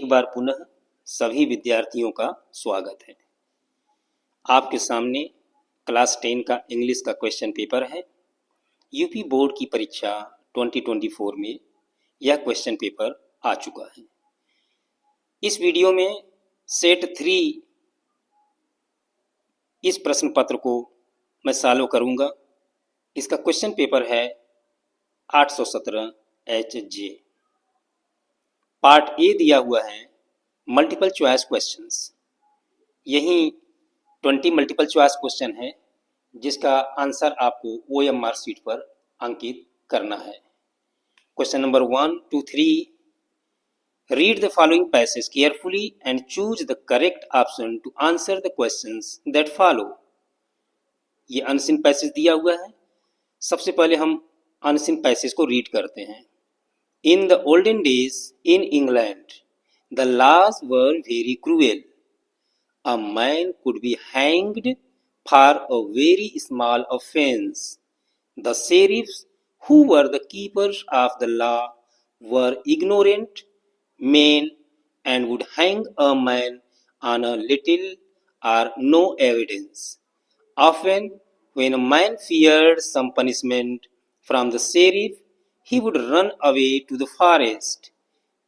बार पुनः सभी विद्यार्थियों का स्वागत है। आपके सामने क्लास 10 का इंग्लिश का क्वेश्चन पेपर है। यूपी बोर्ड की परीक्षा 2024 में यह क्वेश्चन पेपर आ चुका है। इस वीडियो में सेट 3 इस प्रश्न पत्र को मैं सॉल्व करूंगा। इसका क्वेश्चन पेपर है 817 HJ। पार्ट ए दिया हुआ है मल्टीपल चॉइस क्वेश्चंस। यही 20 मल्टीपल चॉइस क्वेश्चन है जिसका आंसर आपको OMR शीट पर अंकित करना है। Question number 1 to 3, read the following passage carefully and choose the correct option to answer the questions that follow। ये अनसीन पैसेज दिया हुआ है। सबसे पहले हम अनसीन पैसेज को रीड करते हैं। In the olden days in England, the laws were very cruel. A man could be hanged for a very small offense. The sheriffs, who were the keepers of the law, were ignorant men and would hang a man on a little or no evidence. Often, when a man feared some punishment from the sheriff, he would run away to the forest.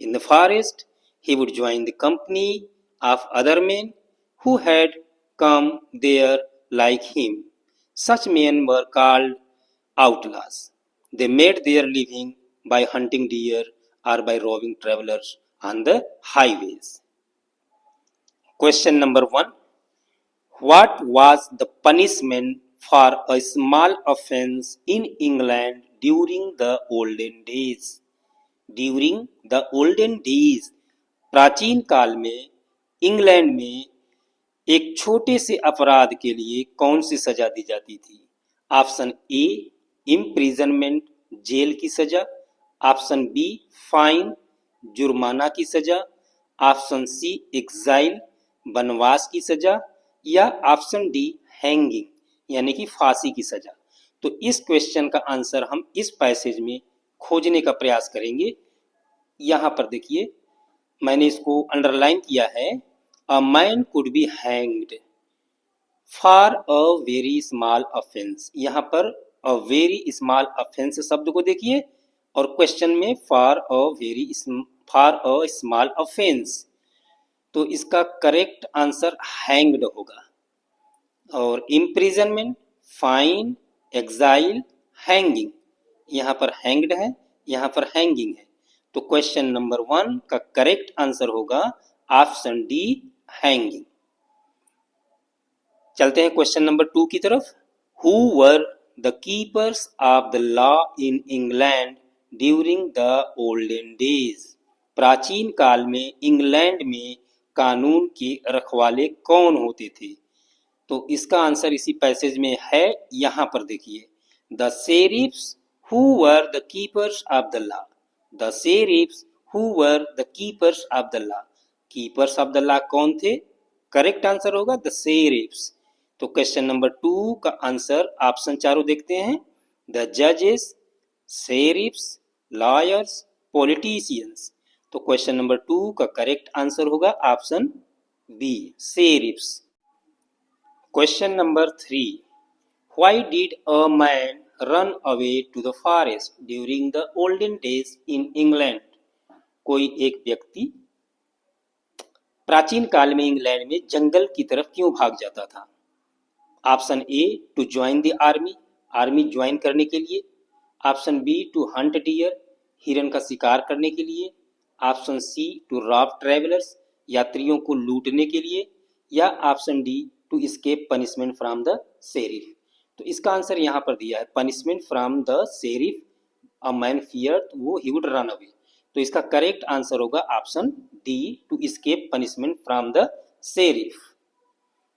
In the forest, he would join the company of other men who had come there like him. Such men were called outlaws. They made their living by hunting deer or by robbing travelers on the highways. Question number 1. What was the punishment for a small offense in England during the olden days? During the olden days, प्राचीन काल में England में एक छोटे से अपराध के लिए कौन सी सजा दी जाती थी? ऑप्शन ए इम्प्रिजनमेंट, जेल की सजा। ऑप्शन बी फाइन, जुर्माना की सजा। ऑप्शन सी एग्जाइल, वनवास की सजा। या ऑप्शन डी हैंगिंग, यानी कि फांसी की सजा। तो इस क्वेश्चन का आंसर हम इस पैसेज में खोजने का प्रयास करेंगे। यहां पर देखिए, मैंने इसको अंडरलाइन किया है। A man could be hanged for a very small offence. यहां पर अ वेरी स्मॉल ऑफेंस शब्द को देखिए और क्वेश्चन में फॉर अ स्मॉल ऑफेंस, तो इसका करेक्ट आंसर हैंग्ड होगा। और इम्प्रिजनमेंट, फाइन, एग्जाइल, हैंगिंग, यहाँ पर हैंग्ड है, यहाँ पर हैंगिंग है। तो क्वेश्चन नंबर 1 का करेक्ट आंसर होगा ऑप्शन डी, हैंगिंग। चलते हैं क्वेश्चन नंबर 2 की तरफ। Who were the keepers of the law in England during the olden days? प्राचीन काल में इंग्लैंड में कानून के रखवाले कौन होते थे? तो इसका आंसर इसी पैसेज में है। यहां पर देखिए, the sheriffs who were the keepers of the law. The sheriffs who were the keepers of the law. Keepers of the law कौन थे? करेक्ट आंसर होगा द शेरिफ्स। तो क्वेश्चन नंबर 2 का आंसर ऑप्शन चारों देखते हैं। द जजेस, शेरिफ्स, lawyers, politicians. तो क्वेश्चन नंबर 2 का करेक्ट आंसर होगा option B, शेरिफ्स। Question number 3. Why did a man run away to the forest during the olden days in England? कोई एक व्यक्ति प्राचीन काल में इंग्लैंड में जंगल की तरफ क्यों भाग जाता था? Option A to join the army, army join करने के लिए। Option B to hunt deer, हिरन का शिकार करने के लिए। Option C to rob travellers, यात्रियों को लूटने के लिए। या option D to escape punishment from the sheriff। तो इसका आंसर यहाँ पर दिया है punishment from the sheriff, a man feared, वो he would run away। तो इसका करेक्ट आंसर होगा option D, to escape punishment from the sheriff।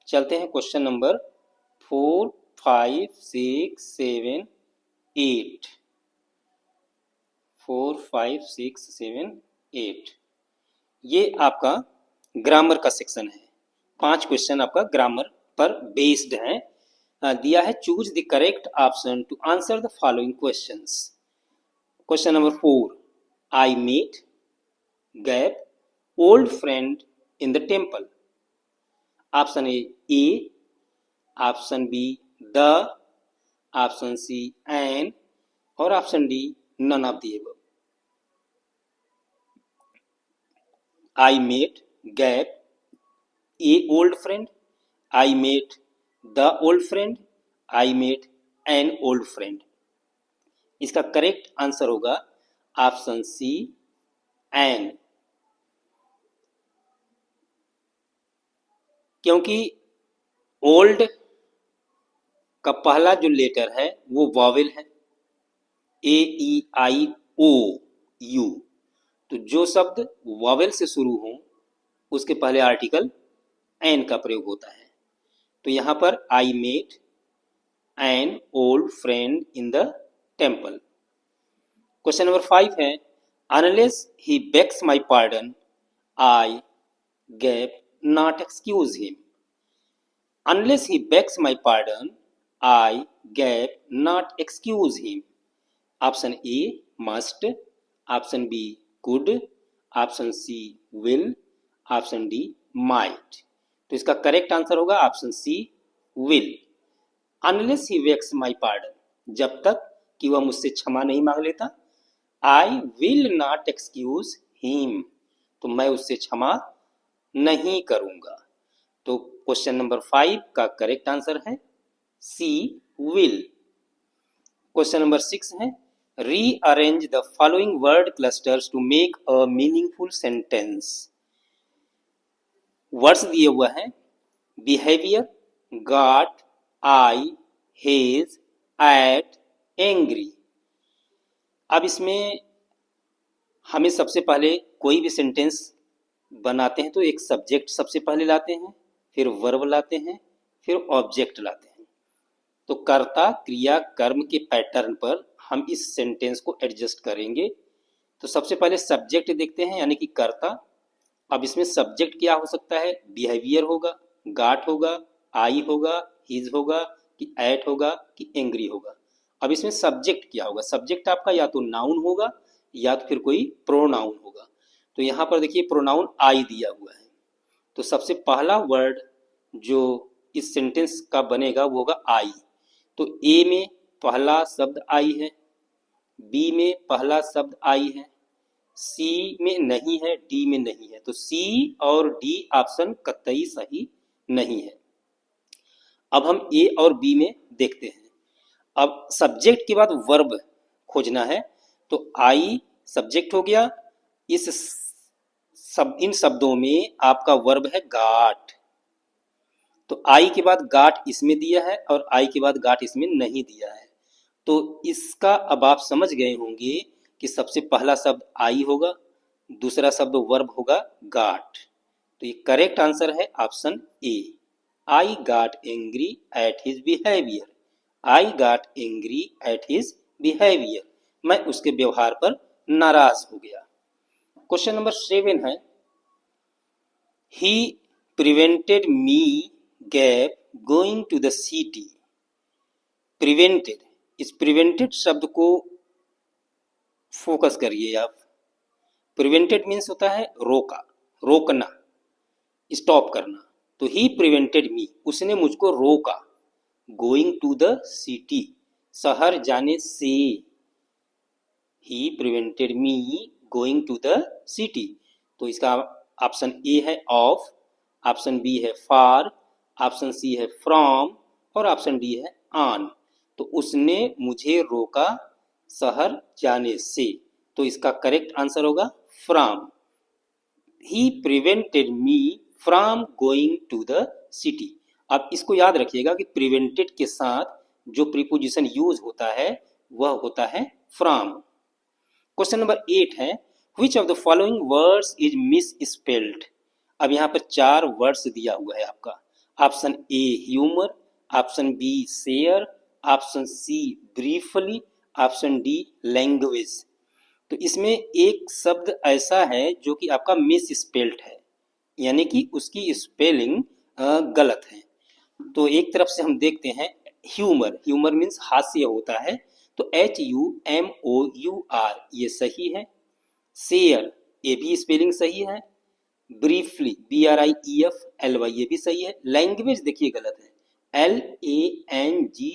चलते हैं क्वेश्चन नंबर 4, 5, 6, 7, 8। 4, 5, 6, 7, 8 ये आपका ग्रामर का सेक्शन है। 5 क्वेश्चन आपका ग्रामर पर बेस्ड है। दिया है choose the correct option to answer the following questions. Question number 4, I met, gap, old friend in the temple? Option A, option B, the, option C, an, or option D, none of the above. I met gap a old friend, I met the old friend, I met an old friend. इसका correct answer होगा option सी, N. क्योंकि old का पहला जो letter है वो vowel है, ए ई आई ओ you. तो जो शब्द वॉवेल से शुरू हो उसके पहले आर्टिकल एन का प्रयोग होता है। तो यहां पर I met an old friend in the temple. Question number 5 है, unless he begs my pardon I gap not excuse him. Unless he begs my pardon I gap not excuse him. Option A must, option B could, option C will, option D might. तो इसका correct answer होगा option C will. Unless he begs my pardon, जब तक कि वह मुझसे क्षमा नहीं मांग लेता, I will not excuse him, तो मैं उससे क्षमा नहीं करूंगा। तो क्वेश्चन नंबर 5 का करेक्ट आंसर है सी विल। क्वेश्चन नंबर 6 है, rearrange the following word clusters to make a meaningful sentence. Words दिए हुआ है behaviour, got, I, his, at, angry. अब इसमें हमें सबसे पहले कोई भी सेंटेंस बनाते हैं तो एक सब्जेक्ट सबसे पहले लाते हैं, फिर वर्ब लाते हैं, फिर ऑब्जेक्ट लाते हैं। तो कर्ता क्रिया कर्म के पैटर्न पर हम इस सेंटेंस को एडजस्ट करेंगे। तो सबसे पहले सब्जेक्ट देखते हैं, यानी कि कर्ता। अब इसमें सब्जेक्ट क्या हो सकता है, बिहेवियर होगा, गॉट होगा, आई होगा, हिज होगा, कि एट होगा, कि एंग्री होगा। अब इसमें सब्जेक्ट क्या होगा, सब्जेक्ट आपका या तो नाउन होगा या तो फिर कोई प्रोनाउन होगा। तो यहाँ पर देखिए प्रोनाउन आई दिया हुआ है। तो सबसे पहला वर्ड जो इस सेंटेंस का बनेगा वो होगा आई। तो ए में पहला शब्द आई है, बी में पहला शब्द आई है, सी में नहीं है, डी में नहीं है। तो सी और डी ऑप्शन कतई सही नहीं है। अब हम ए और बी में देखते हैं। अब सब्जेक्ट के बाद वर्ब खोजना है। तो आई सब्जेक्ट हो गया, इन शब्दों में आपका वर्ब है गाट। तो आई के बाद गाट इसमें दिया है और आई के बाद गाट इसमें नहीं दिया है। तो इसका अब आप समझ गए होंगे कि सबसे पहला शब्द आई होगा, दूसरा शब्द वर्ब होगा गाट। तो ये करेक्ट आंसर है option A, I got angry at his behaviour. I got angry at his behaviour, मैं उसके व्यवहार पर नाराज हो गया। क्वेश्चन नंबर 7 है, he prevented me gap going to the city. Prevented, इस प्रिवेंटेड शब्द को फोकस करिए आप। प्रिवेंटेड मीन्स होता है रोका, रोकना, स्टॉप करना। तो ही प्रिवेंटेड मी, उसने मुझको रोका, गोइंग टू द सिटी, शहर जाने से। He prevented me going to the city. तो इसका ऑप्शन ए है ऑफ, ऑप्शन बी है फॉर, ऑप्शन सी है फ्रॉम और ऑप्शन डी है ऑन। तो उसने मुझे रोका शहर जाने से। तो इसका करेक्ट आंसर होगा from. He prevented me from going to the city. अब इसको याद रखिएगा कि प्रिवेंटेड के साथ जो प्रीपोजिशन यूज होता है वह होता है फ्रॉम। क्वेश्चन नंबर 8 है, which of the following words is misspelled. अब यहाँ पर 4 वर्ड्स दिया हुआ है आपका। Option A humour, option B share, option C briefly, option D language. तो इसमें एक शब्द ऐसा है जो कि आपका मिस स्पेल्ड है, यानी कि उसकी स्पेलिंग गलत है। तो एक तरफ से हम देखते हैं ह्यूमर, ह्यूमर मीन्स हास्य होता है, तो HUMOUR ये सही है। शेयर, ये भी स्पेलिंग सही है। ब्रीफली, BRIEFLY, ये भी सही है। लैंग्वेज देखिए गलत है, LANGUE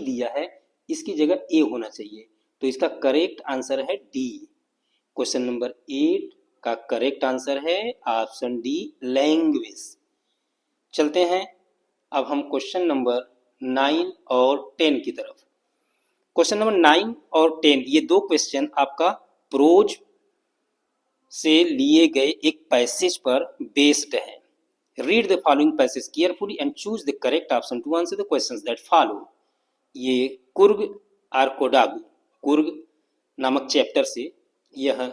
दिया है, इसकी जगह ए होना चाहिए, तो इसका करेक्ट आंसर है डी। क्वेश्चन नंबर 8 का करेक्ट आंसर है ऑप्शन डी, लैंग्वेज। चलते हैं अब हम क्वेश्चन नंबर 9 और 10 की तरफ। क्वेश्चन नंबर 9 और 10 ये दो क्वेश्चन आपका प्रोज से लिए गए एक पैसेज पर बेस्ड है। Read the following passage carefully and choose the correct option to answer the questions that follow. ये कुर्ग और कोडागु, कुर्ग नामक चैप्टर से यह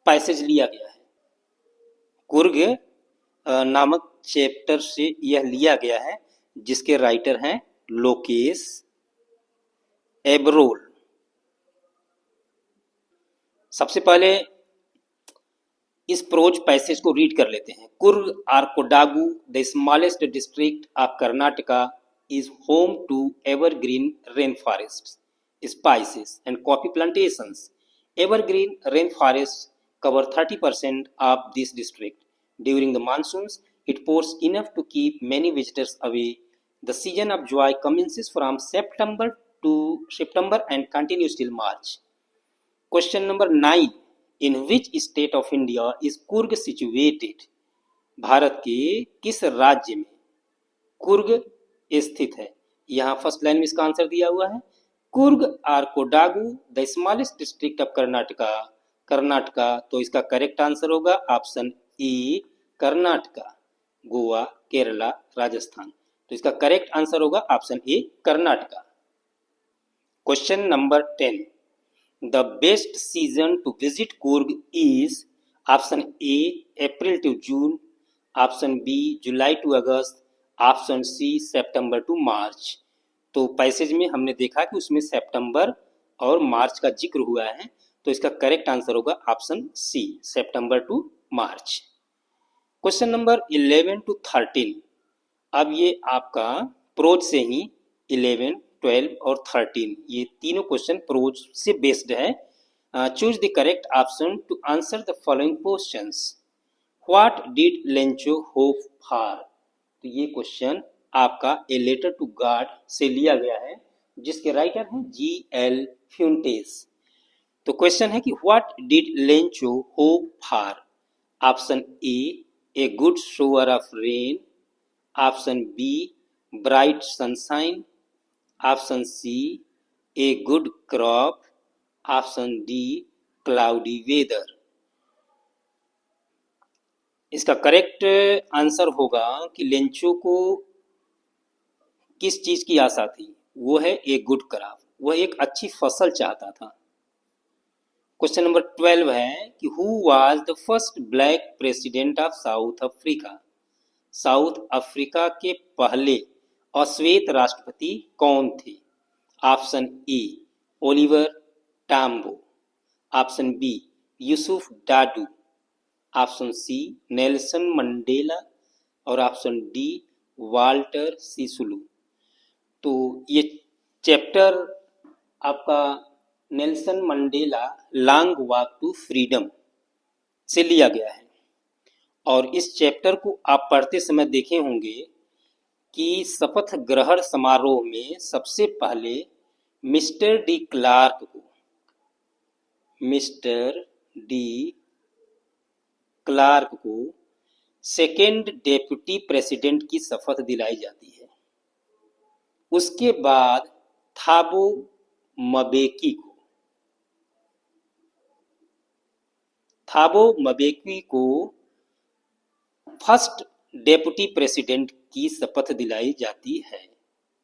पैसेज लिया गया है। कुर्ग नामक चैप्टर से यह लिया गया है, जिसके राइटर हैं लोकेश एब्रोल। सबसे पहले इस प्रोज पैसेज को रीड कर लेते हैं। कुर्ग और Kodagu, the smallest district of Karnataka, is home to evergreen rainforests, spices and coffee plantations. Evergreen rainforests cover 30% of this district. During the monsoons, it pours enough to keep many visitors away. The season of joy commences from September and continues till March. Question number 9. In which state of India is Kurg situated? Bharat के किस राज्य में कुर्ग स्थित है? यहाँ first line में इसका answer दिया हुआ है, कुर्ग और Kodagu the smallest district of Karnataka, Karnataka, तो इसका करेक्ट आंसर होगा ऑप्शन ई, कर्नाटका, गोवा, केरला, राजस्थान, तो इसका करेक्ट आंसर होगा option A, Karnataka. Question number 10. The best season to visit Coorg is option A, April to June, option B, July to August, option C, September to March. तो passage में हमने देखा कि उसमें सितंबर और मार्च का जिक्र हुआ है, तो इसका करेक्ट आंसर होगा option C, September to March. Question number 11 to 13, अब ये आपका प्रोज से ही 11, 12 और 13 ये तीनों क्वेश्चन प्रोज से बेस्ड है। Choose the correct option to answer the following questions. What did Lencho hope for? तो ये क्वेश्चन आपका ए लेटर टू गॉड से लिया गया है, जिसके राइटर हैं GL फ्यूंटेस। तो क्वेश्चन है कि what did Lencho hope for? Option A good shower of rain, option B, bright sunshine, option C, a good crop, option D, cloudy weather. इसका करेक्ट आंसर होगा कि लेंचो को किस चीज की आशा थी? वो है एक गुड क्रॉप, वह एक अच्छी फसल चाहता था। क्वेश्चन नंबर 12 है कि who was the first black president of South Africa? South Africa के पहले अश्वेत राष्ट्रपति कौन थे? Option A, Oliver Tambo, option B, Yusuf Dadoo, option C, Nelson Mandela, और ऑप्शन डी, वाल्टर सिसुलू। तो ये चैप्टर आपका Nelson Mandela long walk to freedom से लिया गया है, और इस चैप्टर को आप पढ़ते समय देखे होंगे कि शपथ ग्रहण समारोह में सबसे पहले मिस्टर डी क्लार्क को सेकेंड डेप्यूटी प्रेसिडेंट की शपथ दिलाई जाती है। उसके बाद थाबो मबेकी को फर्स्ट डेप्यूटी प्रेसिडेंट की शपथ दिलाई जाती है,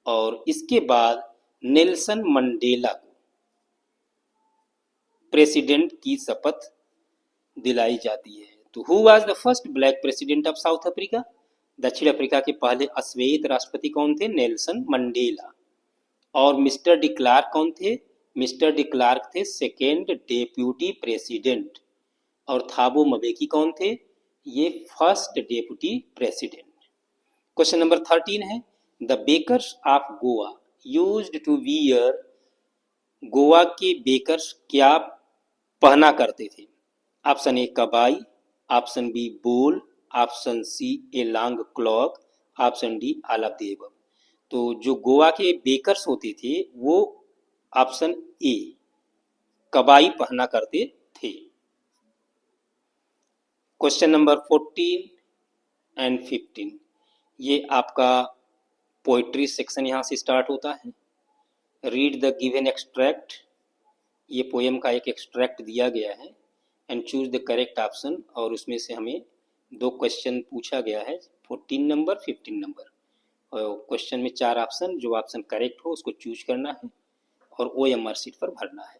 और इसके बाद नेल्सन मंडेला को प्रेसिडेंट की शपथ दिलाई जाती है। तो who was the first black president of South Africa? दक्षिण अफ्रीका के पहले अश्वेत राष्ट्रपति कौन थे? Nelson Mandela. और मिस्टर डी क्लार्क कौन थे? मिस्टर डी क्लार्क थे सेकेंड डेप्यूटी प्रेसिडेंट। और थाबो मबेकी कौन थे? ये first deputy president. Question number 13 है, the bakers of Goa used to wear, Goa के बेकर्स क्या पहना करते थे? Option A, kabai, option B बोल, option C a long cloak, option D all of the above. तो जो गोवा के बेकर्स होते थे वो ऑप्शन ए कबाई पहना करते थे। क्वेश्चन नंबर 14 एंड 15, ये आपका पोइट्री सेक्शन यहाँ से स्टार्ट होता है। रीड द गिवन एक्सट्रैक्ट, ये पोएम का एक एक्सट्रैक्ट दिया गया है, and choose the correct option, और उसमें से हमें दो क्वेश्चन पूछा गया है, 14 नंबर 15 नंबर, और क्वेश्चन में 4 ऑप्शन, जो ऑप्शन करेक्ट हो उसको चूज करना है और OMR शीट पर भरना है।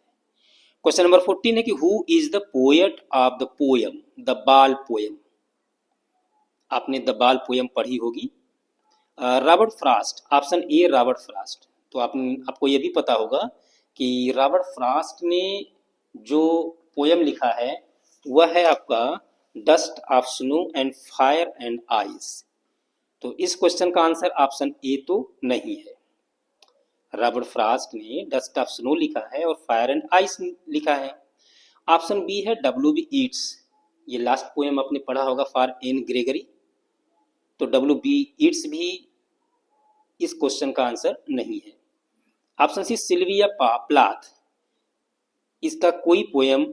क्वेश्चन नंबर 14 है कि who is the poet of the poem the बाल पोएम। आपने द बाल पोएम पढ़ी होगी। Robert Frost, option A Robert Frost. तो आपको ये भी पता होगा कि रॉबर्ट फ्रॉस्ट ने जो पोएम लिखा है वह है आपका dust of snow and fire and ice. तो इस क्वेश्चन का आंसर ऑप्शन ए तो नहीं है। रॉबर्ट फ्रॉस्ट ने डस्ट ऑफ स्नो लिखा है और फायर एंड आइस लिखा है। ऑप्शन बी है W.B. ईट्स, ये लास्ट पोएम आपने पढ़ा होगा फॉर एन ग्रेगरी। तो W.B. ईट्स भी इस क्वेश्चन का आंसर नहीं है। ऑप्शन सी सिल्विया प्लाथ, इसका कोई पोएम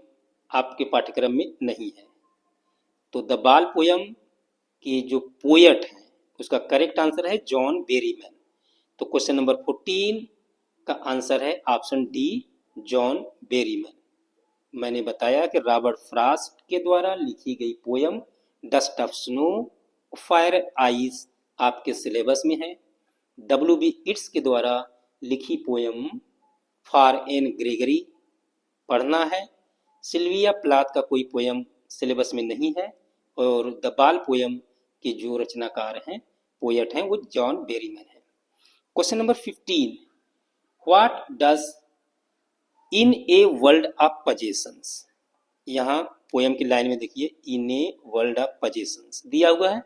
आपके पाठ्यक्रम में नहीं है। तो द बाल पोएम की जो पोएट है उसका करेक्ट आंसर है जॉन बेरीमैन। तो क्वेश्चन नंबर 14 का आंसर है ऑप्शन डी जॉन बेरीमैन। मैंने बताया कि रॉबर्ट फ्रॉस्ट के द्वारा लिखी गई poem dust of snow fire ice आपके सिलेबस में है। W.B. ईट्स के द्वारा लिखी पोएम फॉर एन ग्रेगरी पढ़ना है। सिल्विया प्लाथ का कोई पोएम सिलेबस में नहीं है, और द बाल पोएम के जो रचनाकार हैं पोएट हैं वो जॉन बेरीमैन है। Question number 15, what does in a world of possessions, यहाँ पोएम की लाइन में देखिए in a world of possessions दिया हुआ है,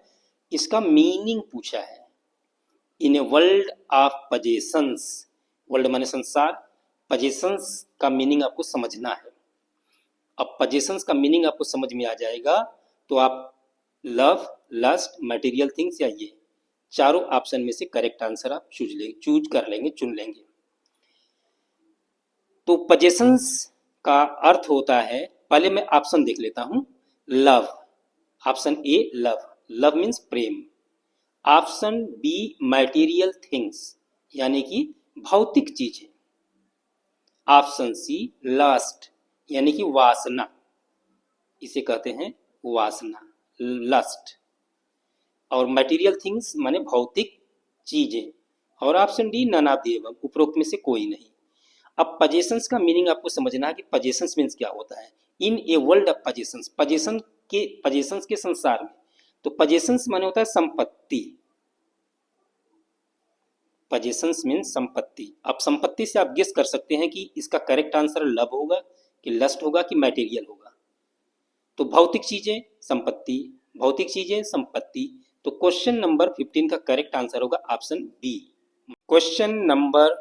इसका मीनिंग पूछा है। In a world of possessions, world माने संसार, पजेशंस का मीनिंग आपको समझना है। अब पजेशंस का मीनिंग आपको समझ में आ जाएगा तो आप लव, लस्ट, मटेरियल थिंग्स या ये चारों ऑप्शन में से करेक्ट आंसर आप चूज कर लेंगे, चुन लेंगे। तो पजेशंस का अर्थ होता है, पहले मैं ऑप्शन देख लेता हूं, love, option A love, love means प्रेम। ऑप्शन बी मटेरियल थिंग्स, यानी कि भौतिक चीजें। ऑप्शन सी लस्ट, यानी कि वासना, इसे कहते हैं वासना, लस्ट। और मटेरियल थिंग्स माने भौतिक चीजें। और option D none of the above, उपरोक्त में से कोई नहीं। अब पजेशंस का मीनिंग आपको समझना है कि पजेशंस मीन्स क्या होता है। In a world of possessions, possessions के संसार में। तो पजेशंस माने होता है संपत्ति, पजेशंस मीन्स संपत्ति। अब संपत्ति से आप गेस कर सकते हैं कि इसका करेक्ट आंसर लव होगा कि लस्ट होगा कि मटेरियल होगा। तो भौतिक चीजें संपत्ति, भौतिक चीजें संपत्ति। तो क्वेश्चन नंबर 15 का करेक्ट आंसर होगा option B. Question number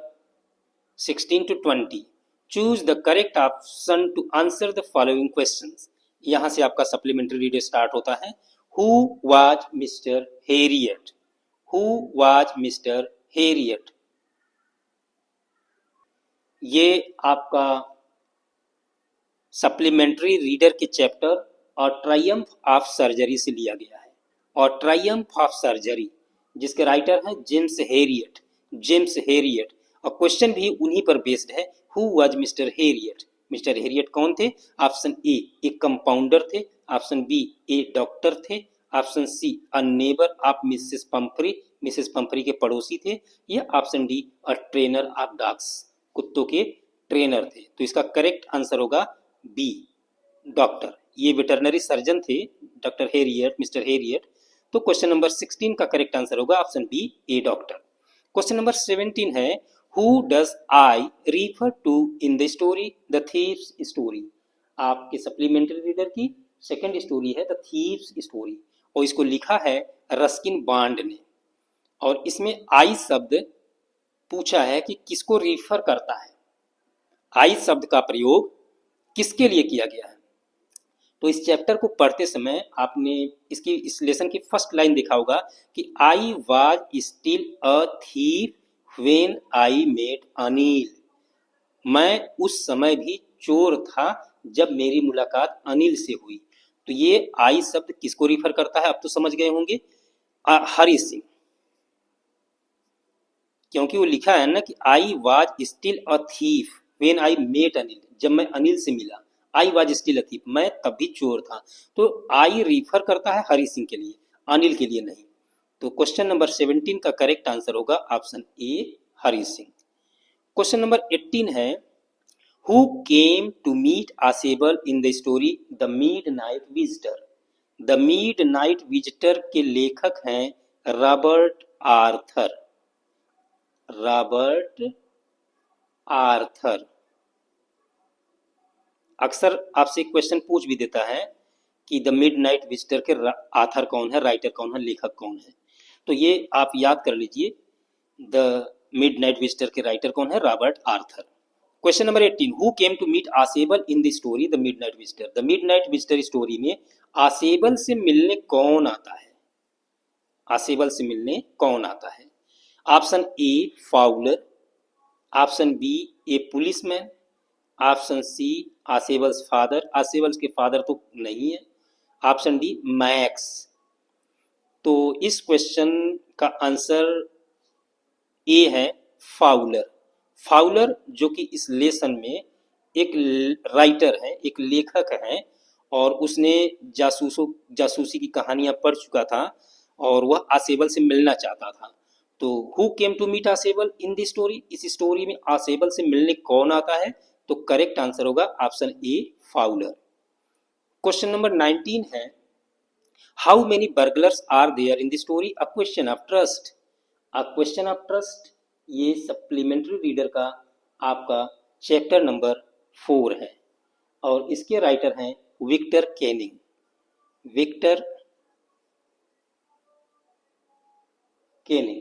16 to 20, choose the correct option to answer the following questions. यहां से आपका सप्लीमेंट्री रीडिंग स्टार्ट होता है। Who was mister Herriot, who was mister Herriot, ये आपका सप्लीमेंट्री रीडर के चैप्टर और ट्रायम्फ ऑफ सर्जरी से लिया गया है। और ट्रायम्फ ऑफ सर्जरी जिसके राइटर हैं जेम्स हैरियट, जेम्स हैरियट। और क्वेश्चन भी उन्हीं पर बेस्ड है। Who was mister Herriot, mister Herriot कौन थे? ऑप्शन ए एक कंपाउंडर थे, ऑप्शन बी ए डॉक्टर थे, option C a neighbour of Mrs Pumphrey, Mrs Pumphrey के पड़ोसी थे, या option D a trainer of dogs, कुत्तों के ट्रेनर थे। तो इसका करेक्ट आंसर होगा बी डॉक्टर, ये वेटरनरी सर्जन थे डॉक्टर हैरियट, मिस्टर हैरियट। तो क्वेश्चन नंबर 16 का करेक्ट आंसर होगा option B a doctor. Question number 17 है who does I refer to in the story the thieves story. आपके supplementary reader की second story है the thieves story, और इसको लिखा है रस्किन बॉन्ड ने। और इसमें आई शब्द पूछा है कि किसको रिफर करता है, आई शब्द का प्रयोग किसके लिए किया गया है। तो इस चैप्टर को पढ़ते समय आपने इसकी इस लेसन की फर्स्ट लाइन देखा होगा कि I was still a thief when I met Anil. मैं उस समय भी चोर था जब मेरी मुलाकात अनिल से हुई। तो ये आई शब्द किसको रिफर करता है, अब तो समझ गए होंगे, हरि सिंह, क्योंकि वो लिखा है ना कि I was still a thief when I met Anil, जब मैं अनिल से मिला। I was still a thief, मैं तब भी चोर था। तो आई रिफर करता है हरि सिंह के लिए, अनिल के लिए नहीं। तो क्वेश्चन नंबर 17 का करेक्ट आंसर होगा option A, Hari Singh. Question number 18 है, who came to meet Ausable in the story the midnight visitor. The midnight visitor के लेखक हैं रॉबर्ट आर्थर। Robert Arthur. अक्सर आपसे क्वेश्चन पूछ भी देता है कि द मिडनाइट विजिटर के आथर कौन है, राइटर कौन है, लेखक कौन है। तो ये आप याद कर लीजिए, द मिडनाइट विजिटर के राइटर कौन है, Robert Arthur. Question number 18, who came to meet Ausable in the story the midnight visitor. The midnight visitor story में आसेबल से मिलने कौन आता है, आसेबल से मिलने कौन आता है। Option A Fowler, option B a policeman, option C Ausable's father, Ausable's के फादर तो नहीं है, ऑप्शन डी मैक्स। तो इस क्वेश्चन का आंसर ए है फाउलर। फाउलर जो कि इस लेसन में एक राइटर है, एक लेखक है, और उसने जासूसी की कहानियां पढ़ चुका था और वह आसेबल से मिलना चाहता था। तो who came to meet Ausable in the story, इस स्टोरी में आसेबल से मिलने कौन आता है, तो करेक्ट आंसर होगा option A Fowler. Question number 19 है, how many burglars are there in the story a question of trust. A question of trust ये सप्लीमेंट्री रीडर का आपका चैप्टर नंबर 4 है और इसके राइटर हैं विक्टर केनिंग। Victor Canning.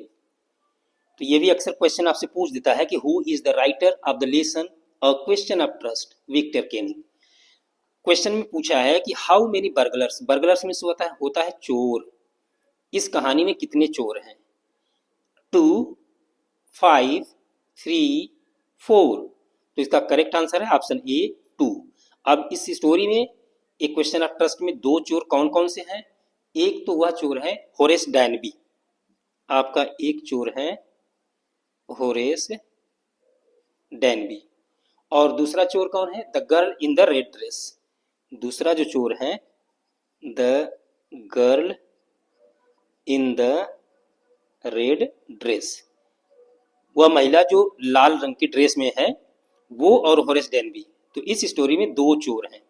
तो ये भी अक्सर क्वेश्चन आपसे पूछ देता है कि who is the writer of the lesson a question of trust, Victor Canning. Question में पूछा है कि हाउ मेनी बर्गलर्स, बर्गलर्स में होता है चोर। इस कहानी में कितने चोर हैं, 2, 5, 3, 4। तो इसका करेक्ट आंसर है ऑप्शन ए 2। अब इस स्टोरी में एक क्वेश्चन ऑफ ट्रस्ट में 2 चोर कौन कौन से हैं। एक तो वह चोर है होरेस डैनबी, आपका एक चोर है होरेस डैनबी, और दूसरा चोर कौन है, the girl in the red dress. दूसरा जो चोर है the girl in the red dress, वह महिला जो लाल रंग की ड्रेस में है, वो और होरेस डैनबी। तो इस स्टोरी में 2 चोर हैं।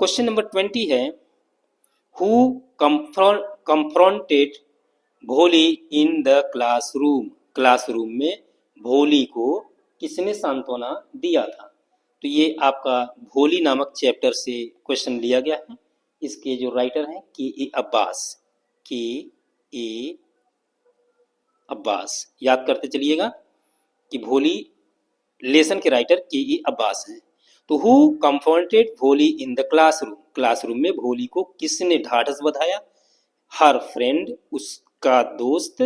क्वेश्चन नंबर 20 है, हु कंफ्रंटेड भोली इन द क्लासरूम। क्लासरूम में भोली को किसने सांत्वना दिया था। तो ये आपका भोली नामक चैप्टर से क्वेश्चन लिया गया है। इसके जो राइटर हैं के ए अब्बास, के ए अब्बास, याद करते चलिएगा कि भोली लेसन के राइटर के ए अब्बास हैं। तो हु कंफ्रंटेड भोली इन द क्लासरूम, क्लासरूम में भोली को किसने ढाढ़स बंधाया। हर फ्रेंड, उसका दोस्त,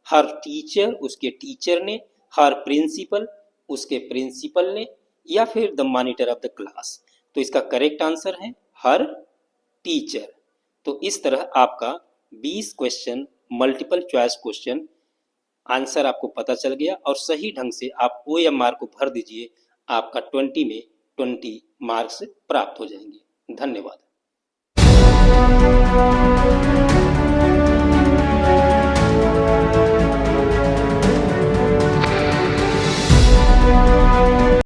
हर टीचर, उसके टीचर ने, हर प्रिंसिपल, उसके प्रिंसिपल ने, या फिर the monitor of the class. तो इसका करेक्ट आंसर है हर टीचर। तो इस तरह आपका 20 question multiple choice question answer आपको पता चल गया और सही ढंग से आप OMR को भर दीजिए, आपका 20 में 20 मार्क्स प्राप्त हो जाएंगे। धन्यवाद।